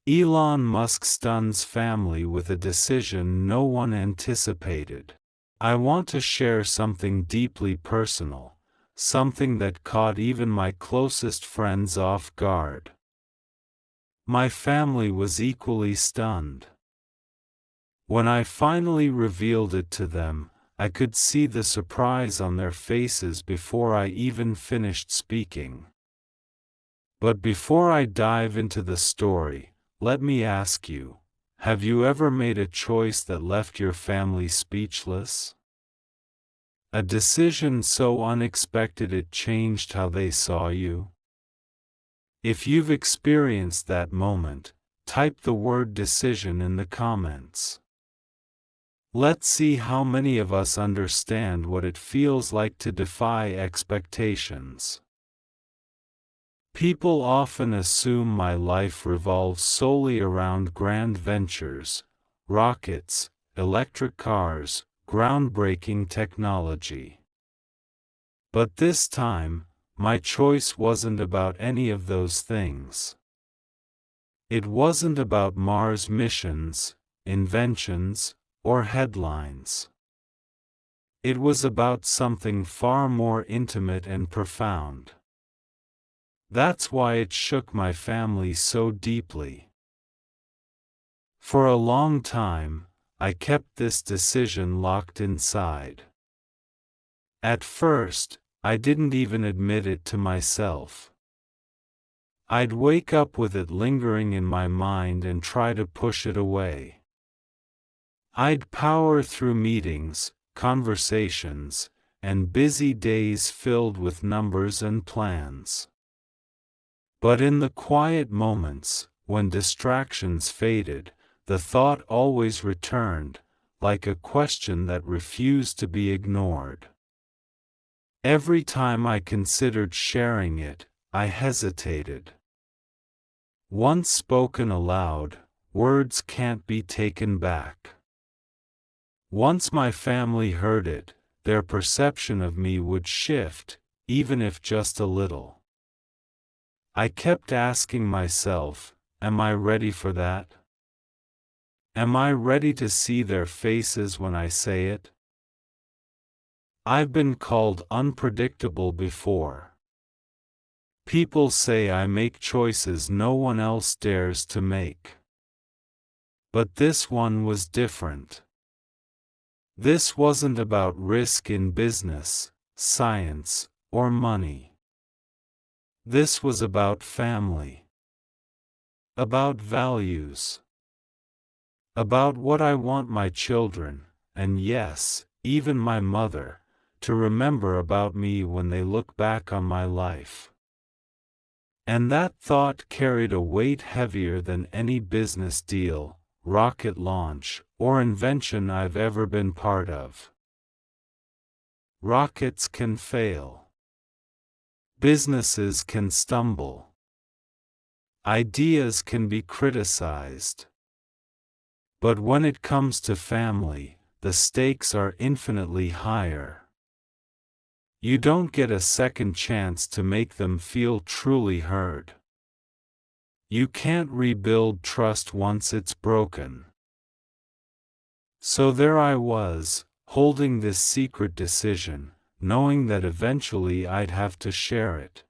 Elon Musk stuns family with a decision no one anticipated. I want to share something deeply personal, something that caught even my closest friends off guard. My family was equally stunned. When I finally revealed it to them, I could see the surprise on their faces before I even finished speaking. But before I dive into the story, let me ask you, have you ever made a choice that left your family speechless? A decision so unexpected it changed how they saw you? If you've experienced that moment, type the word decision in the comments. Let's see how many of us understand what it feels like to defy expectations. People often assume my life revolves solely around grand ventures, rockets, electric cars, groundbreaking technology. But this time, my choice wasn't about any of those things. It wasn't about Mars missions, inventions, or headlines. It was about something far more intimate and profound. That's why it shook my family so deeply. For a long time, I kept this decision locked inside. At first, I didn't even admit it to myself. I'd wake up with it lingering in my mind and try to push it away. I'd power through meetings, conversations, and busy days filled with numbers and plans. But in the quiet moments, when distractions faded, the thought always returned, like a question that refused to be ignored. Every time I considered sharing it, I hesitated. Once spoken aloud, words can't be taken back. Once my family heard it, their perception of me would shift, even if just a little. I kept asking myself, am I ready for that? Am I ready to see their faces when I say it? I've been called unpredictable before. People say I make choices no one else dares to make. But this one was different. This wasn't about risk in business, science, or money. This was about family. About values. About what I want my children, and yes, even my mother, to remember about me when they look back on my life. And that thought carried a weight heavier than any business deal, rocket launch, or invention I've ever been part of. Rockets can fail. Businesses can stumble. Ideas can be criticized. But when it comes to family, the stakes are infinitely higher. You don't get a second chance to make them feel truly heard. You can't rebuild trust once it's broken. So there I was, holding this secret decision, knowing that eventually I'd have to share it.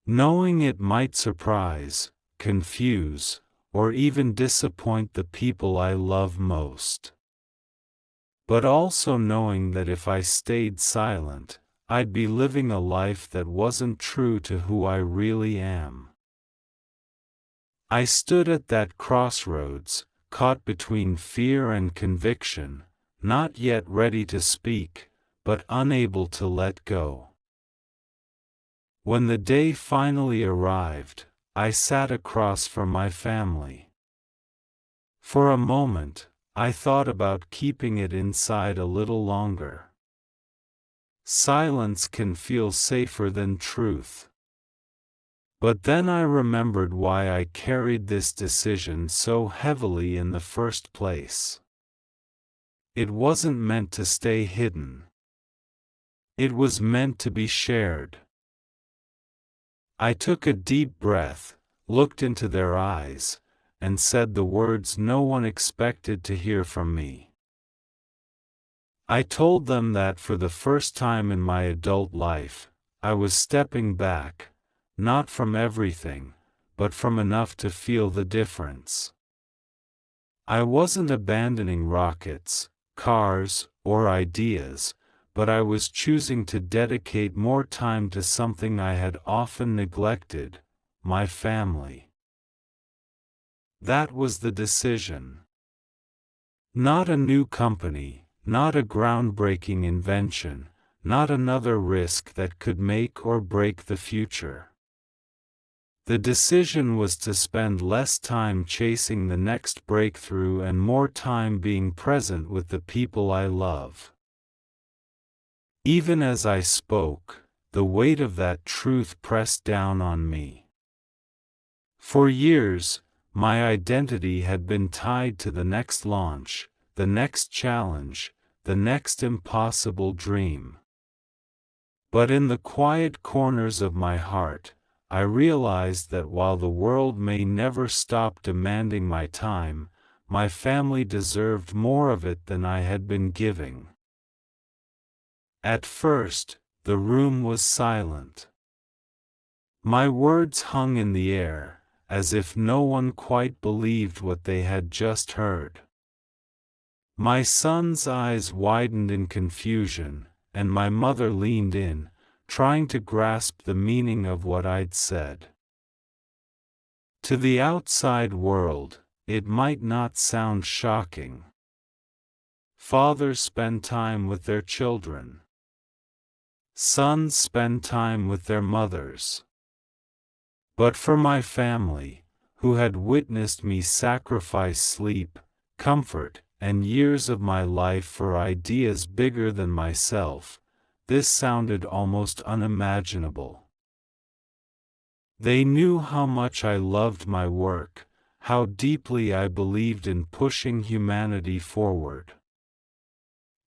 Knowing it might surprise, confuse, or even disappoint the people I love most. But also knowing that if I stayed silent, I'd be living a life that wasn't true to who I really am. I stood at that crossroads, caught between fear and conviction, not yet ready to speak, but unable to let go. When the day finally arrived, I sat across from my family. For a moment, I thought about keeping it inside a little longer. Silence can feel safer than truth. But then I remembered why I carried this decision so heavily in the first place. It wasn't meant to stay hidden. It was meant to be shared. I took a deep breath, looked into their eyes, and said the words no one expected to hear from me. I told them that for the first time in my adult life, I was stepping back, not from everything, but from enough to feel the difference. I wasn't abandoning rockets, cars, or ideas, but I was choosing to dedicate more time to something I had often neglected: my family. That was the decision. Not a new company, not a groundbreaking invention, not another risk that could make or break the future. The decision was to spend less time chasing the next breakthrough and more time being present with the people I love. Even as I spoke, the weight of that truth pressed down on me. For years, my identity had been tied to the next launch, the next challenge, the next impossible dream. But in the quiet corners of my heart, I realized that while the world may never stop demanding my time, my family deserved more of it than I had been giving. At first, the room was silent. My words hung in the air, as if no one quite believed what they had just heard. My son's eyes widened in confusion, and my mother leaned in, trying to grasp the meaning of what I'd said. To the outside world, it might not sound shocking. Fathers spend time with their children. Sons spend time with their mothers. But for my family, who had witnessed me sacrifice sleep, comfort, and years of my life for ideas bigger than myself, this sounded almost unimaginable. They knew how much I loved my work, how deeply I believed in pushing humanity forward.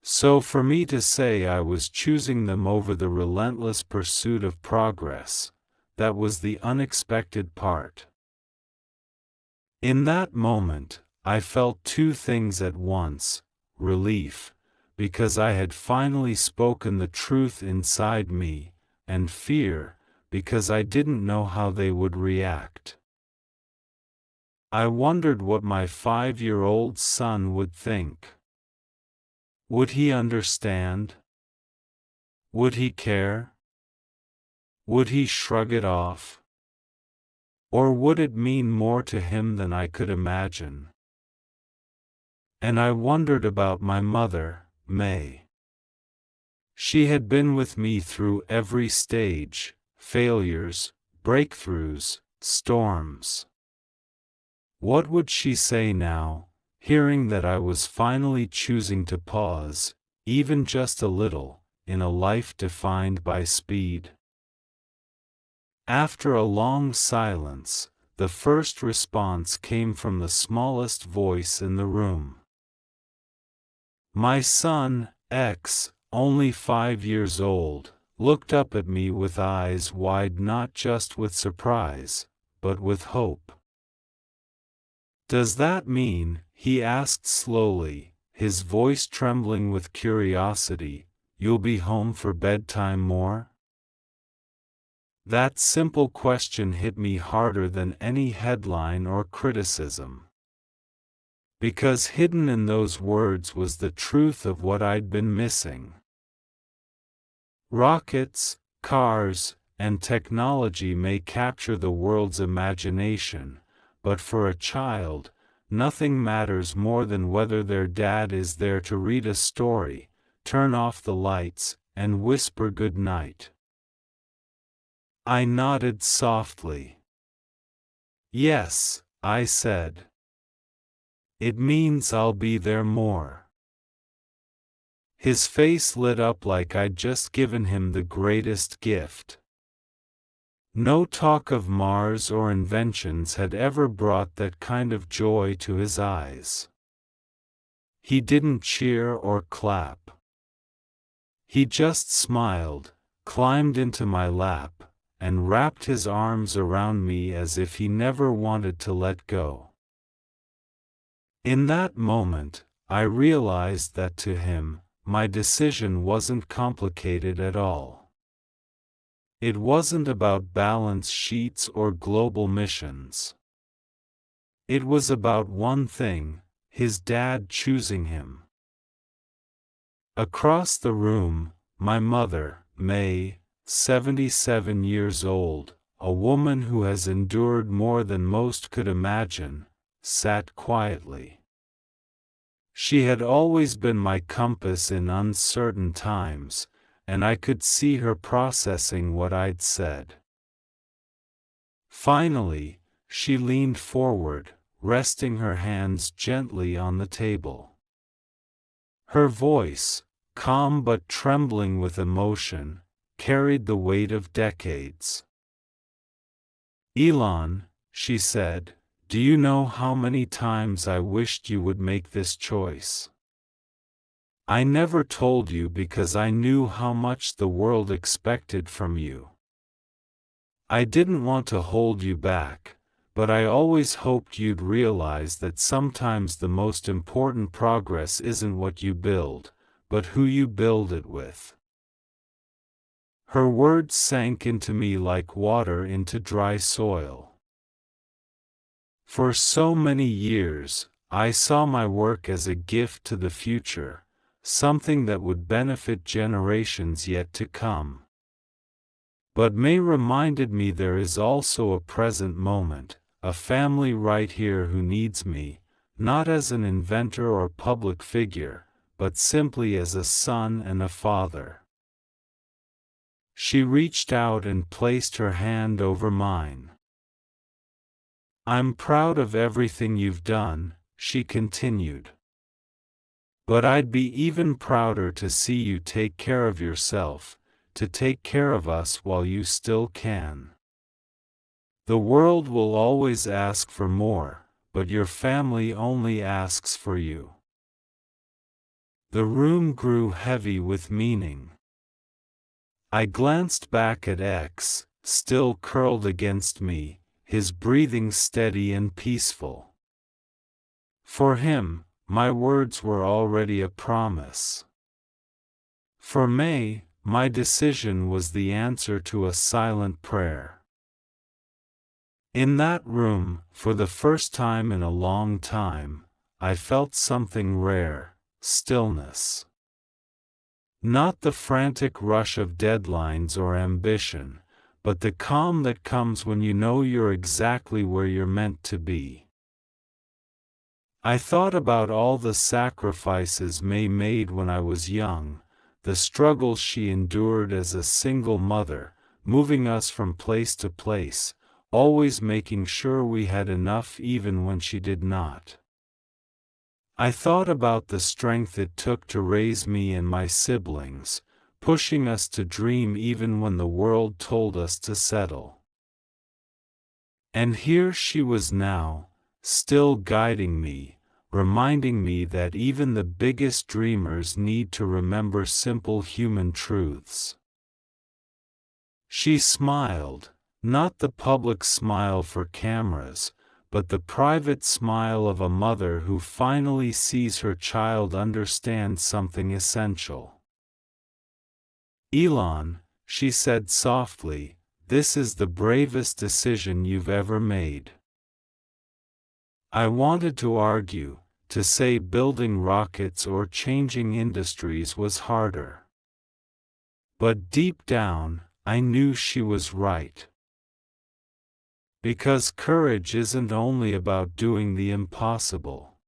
So for me to say I was choosing them over the relentless pursuit of progress, that was the unexpected part. In that moment, I felt two things at once: relief, because I had finally spoken the truth inside me, and fear, because I didn't know how they would react. I wondered what my 5-year-old son would think. Would he understand? Would he care? Would he shrug it off? Or would it mean more to him than I could imagine? And I wondered about my mother, May. She had been with me through every stage: failures, breakthroughs, storms. What would she say now, hearing that I was finally choosing to pause, even just a little, in a life defined by speed? After a long silence, the first response came from the smallest voice in the room. My son, X, only 5 years old, looked up at me with eyes wide, not just with surprise, but with hope. "Does that mean," he asked slowly, his voice trembling with curiosity, "you'll be home for bedtime more?" That simple question hit me harder than any headline or criticism. Because hidden in those words was the truth of what I'd been missing. Rockets, cars, and technology may capture the world's imagination, but for a child, nothing matters more than whether their dad is there to read a story, turn off the lights, and whisper good night. I nodded softly. "Yes," I said. "It means I'll be there more." His face lit up like I'd just given him the greatest gift. No talk of Mars or inventions had ever brought that kind of joy to his eyes. He didn't cheer or clap. He just smiled, climbed into my lap, and wrapped his arms around me as if he never wanted to let go. In that moment, I realized that to him, my decision wasn't complicated at all. It wasn't about balance sheets or global missions. It was about one thing: his dad choosing him. Across the room, my mother, May, 77 years old, a woman who has endured more than most could imagine, sat quietly. She had always been my compass in uncertain times, and I could see her processing what I'd said. Finally, she leaned forward, resting her hands gently on the table. Her voice, calm but trembling with emotion, carried the weight of decades. "Elon," she said, "do you know how many times I wished you would make this choice? I never told you because I knew how much the world expected from you. I didn't want to hold you back, but I always hoped you'd realize that sometimes the most important progress isn't what you build, but who you build it with." Her words sank into me like water into dry soil. For so many years, I saw my work as a gift to the future, something that would benefit generations yet to come. But May reminded me there is also a present moment, a family right here who needs me, not as an inventor or public figure, but simply as a son and a father. She reached out and placed her hand over mine. "I'm proud of everything you've done," she continued. "But I'd be even prouder to see you take care of yourself, to take care of us while you still can. The world will always ask for more, but your family only asks for you." The room grew heavy with meaning. I glanced back at X, still curled against me, his breathing steady and peaceful. For him, my words were already a promise. For May, my decision was the answer to a silent prayer. In that room, for the first time in a long time, I felt something rare: stillness. Not the frantic rush of deadlines or ambition, but the calm that comes when you know you're exactly where you're meant to be. I thought about all the sacrifices May made when I was young, the struggles she endured as a single mother, moving us from place to place, always making sure we had enough even when she did not. I thought about the strength it took to raise me and my siblings, pushing us to dream even when the world told us to settle. And here she was now, still guiding me, reminding me that even the biggest dreamers need to remember simple human truths. She smiled, not the public smile for cameras, but the private smile of a mother who finally sees her child understand something essential. "Elon," she said softly, "this is the bravest decision you've ever made." I wanted to argue, to say building rockets or changing industries was harder. But deep down, I knew she was right. Because courage isn't only about doing the impossible.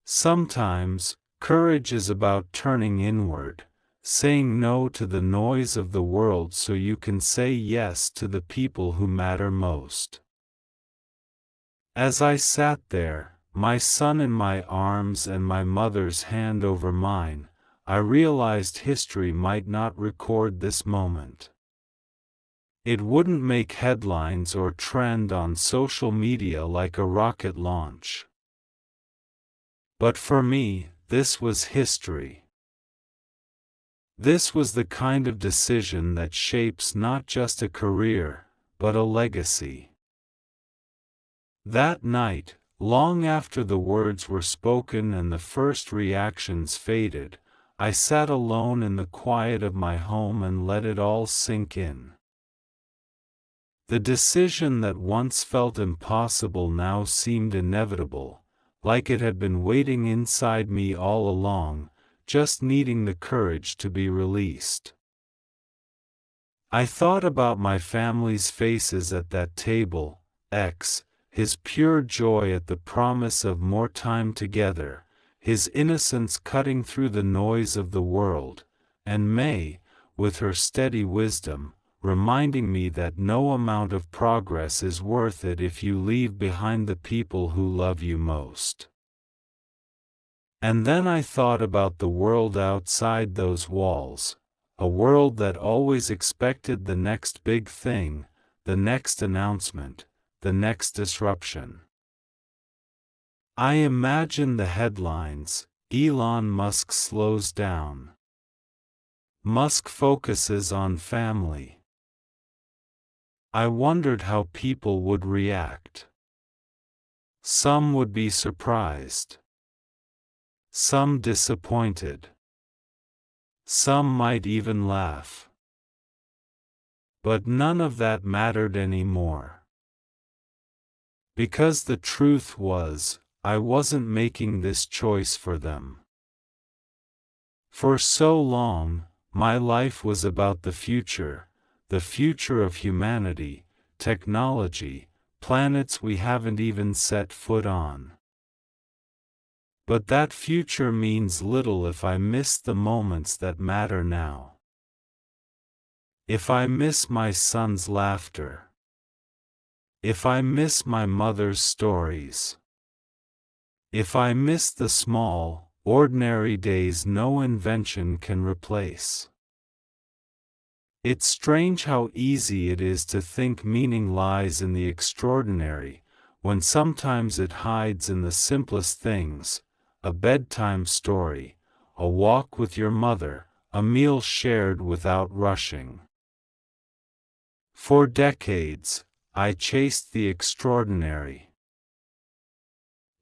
Sometimes, courage is about turning inward, saying no to the noise of the world so you can say yes to the people who matter most. As I sat there, my son in my arms and my mother's hand over mine, I realized history might not record this moment. It wouldn't make headlines or trend on social media like a rocket launch. But for me, this was history. This was the kind of decision that shapes not just a career, but a legacy. That night, long after the words were spoken and the first reactions faded, I sat alone in the quiet of my home and let it all sink in. The decision that once felt impossible now seemed inevitable, like it had been waiting inside me all along, just needing the courage to be released. I thought about my family's faces at that table, X, his pure joy at the promise of more time together, his innocence cutting through the noise of the world, and May, with her steady wisdom, reminding me that no amount of progress is worth it if you leave behind the people who love you most. And then I thought about the world outside those walls, a world that always expected the next big thing, the next announcement, the next disruption. I imagine the headlines: Elon Musk slows down. Musk focuses on family. I wondered how people would react. Some would be surprised. Some disappointed. Some might even laugh. But none of that mattered anymore. Because the truth was, I wasn't making this choice for them. For so long, my life was about the future of humanity, technology, planets we haven't even set foot on. But that future means little if I miss the moments that matter now. If I miss my son's laughter. If I miss my mother's stories. If I miss the small, ordinary days no invention can replace. It's strange how easy it is to think meaning lies in the extraordinary, when sometimes it hides in the simplest things: a bedtime story, a walk with your mother, a meal shared without rushing. For decades, I chased the extraordinary.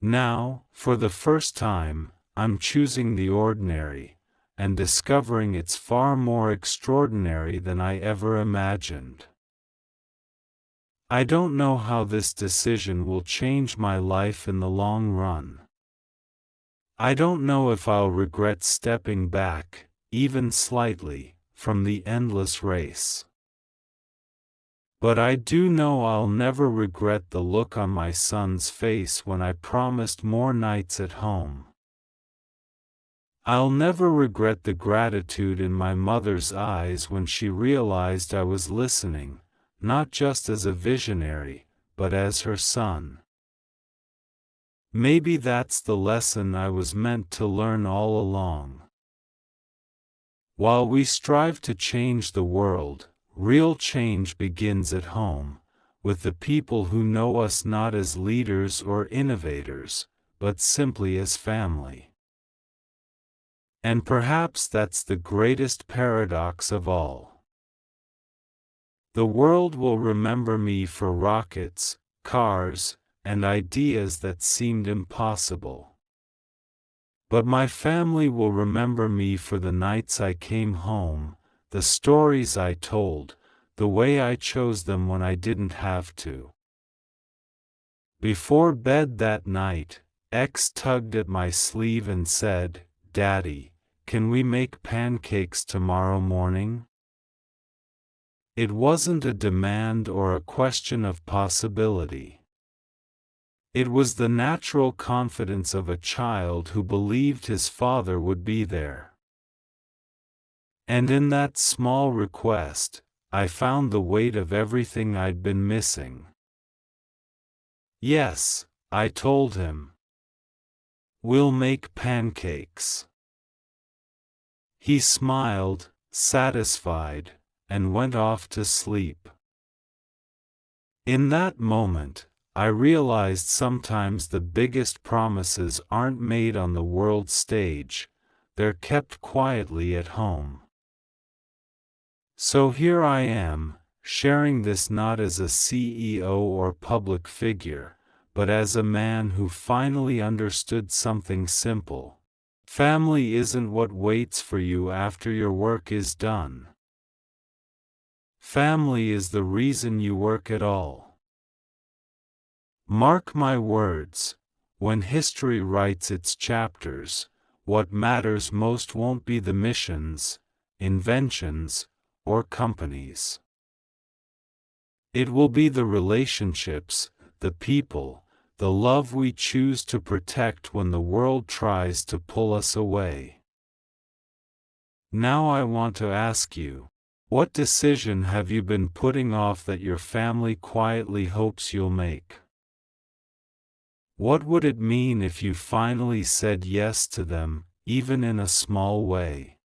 Now, for the first time, I'm choosing the ordinary, and discovering it's far more extraordinary than I ever imagined. I don't know how this decision will change my life in the long run. I don't know if I'll regret stepping back, even slightly, from the endless race. But I do know I'll never regret the look on my son's face when I promised more nights at home. I'll never regret the gratitude in my mother's eyes when she realized I was listening, not just as a visionary, but as her son. Maybe that's the lesson I was meant to learn all along. While we strive to change the world, real change begins at home, with the people who know us not as leaders or innovators, but simply as family. And perhaps that's the greatest paradox of all. The world will remember me for rockets, cars, and ideas that seemed impossible. But my family will remember me for the nights I came home, the stories I told, the way I chose them when I didn't have to. Before bed that night, X tugged at my sleeve and said, "Daddy, can we make pancakes tomorrow morning?" It wasn't a demand or a question of possibility. It was the natural confidence of a child who believed his father would be there. And in that small request, I found the weight of everything I'd been missing. "Yes," I told him. "We'll make pancakes." He smiled, satisfied, and went off to sleep. In that moment, I realized sometimes the biggest promises aren't made on the world stage, they're kept quietly at home. So here I am, sharing this not as a CEO or public figure, but as a man who finally understood something simple. Family isn't what waits for you after your work is done. Family is the reason you work at all. Mark my words, when history writes its chapters, what matters most won't be the missions, inventions, or companies. It will be the relationships, the people, the love we choose to protect when the world tries to pull us away. Now I want to ask you, what decision have you been putting off that your family quietly hopes you'll make? What would it mean if you finally said yes to them, even in a small way?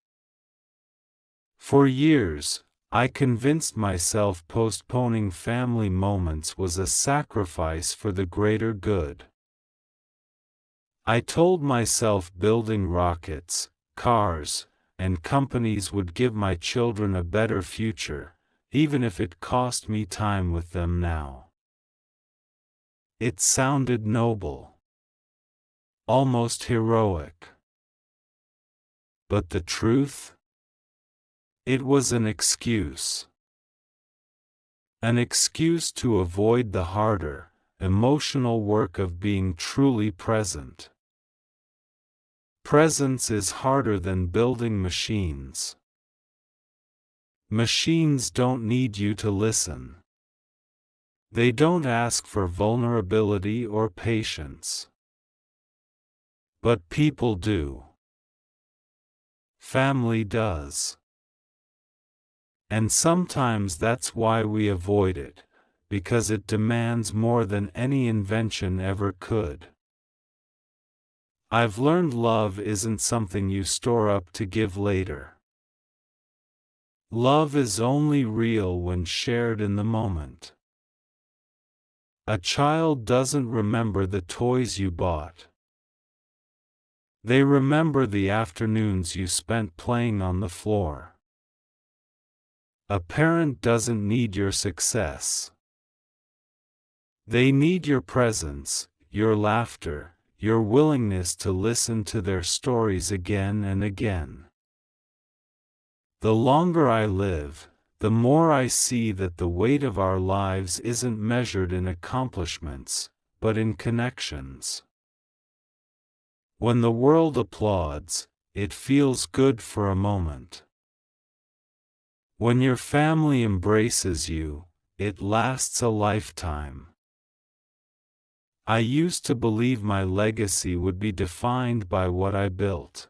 For years, I convinced myself postponing family moments was a sacrifice for the greater good. I told myself building rockets, cars, and companies would give my children a better future, even if it cost me time with them now. It sounded noble, almost heroic. But the truth? It was an excuse. An excuse to avoid the harder, emotional work of being truly present. Presence is harder than building machines. Machines don't need you to listen. They don't ask for vulnerability or patience. But people do. Family does. And sometimes that's why we avoid it, because it demands more than any invention ever could. I've learned love isn't something you store up to give later. Love is only real when shared in the moment. A child doesn't remember the toys you bought. They remember the afternoons you spent playing on the floor. A parent doesn't need your success. They need your presence, your laughter, your willingness to listen to their stories again and again. The longer I live, the more I see that the weight of our lives isn't measured in accomplishments, but in connections. When the world applauds, it feels good for a moment. When your family embraces you, it lasts a lifetime. I used to believe my legacy would be defined by what I built.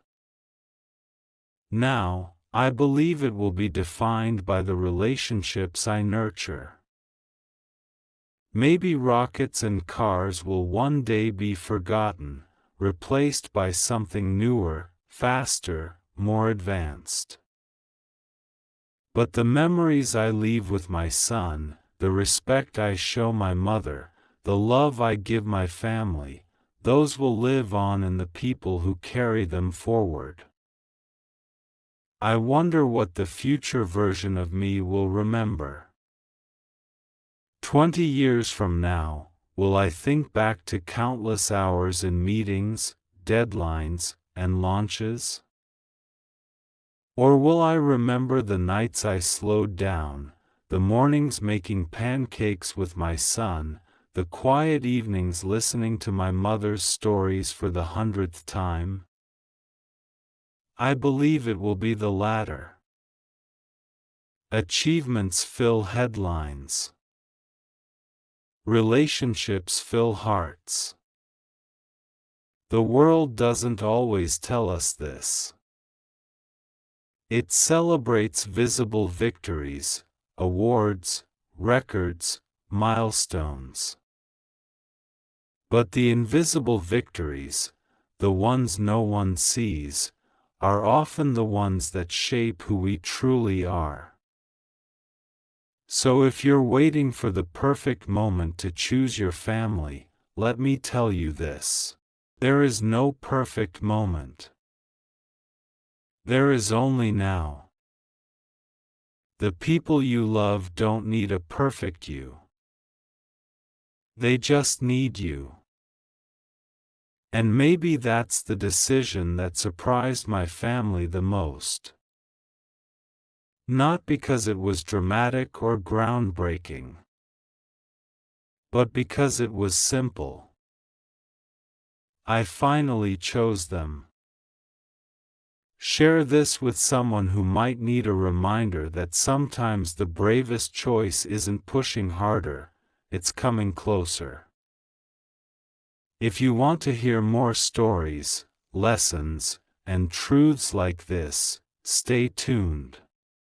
Now, I believe it will be defined by the relationships I nurture. Maybe rockets and cars will one day be forgotten, replaced by something newer, faster, more advanced. But the memories I leave with my son, the respect I show my mother, the love I give my family, those will live on in the people who carry them forward. I wonder what the future version of me will remember. 20 years from now, will I think back to countless hours in meetings, deadlines, and launches? Or will I remember the nights I slowed down, the mornings making pancakes with my son, the quiet evenings listening to my mother's stories for the 100th time? I believe it will be the latter. Achievements fill headlines. Relationships fill hearts. The world doesn't always tell us this. It celebrates visible victories, awards, records, milestones. But the invisible victories, the ones no one sees, are often the ones that shape who we truly are. So if you're waiting for the perfect moment to choose your family, let me tell you this. There is no perfect moment. There is only now. The people you love don't need a perfect you. They just need you. And maybe that's the decision that surprised my family the most. Not because it was dramatic or groundbreaking, but because it was simple. I finally chose them. Share this with someone who might need a reminder that sometimes the bravest choice isn't pushing harder, it's coming closer. If you want to hear more stories, lessons, and truths like this, stay tuned.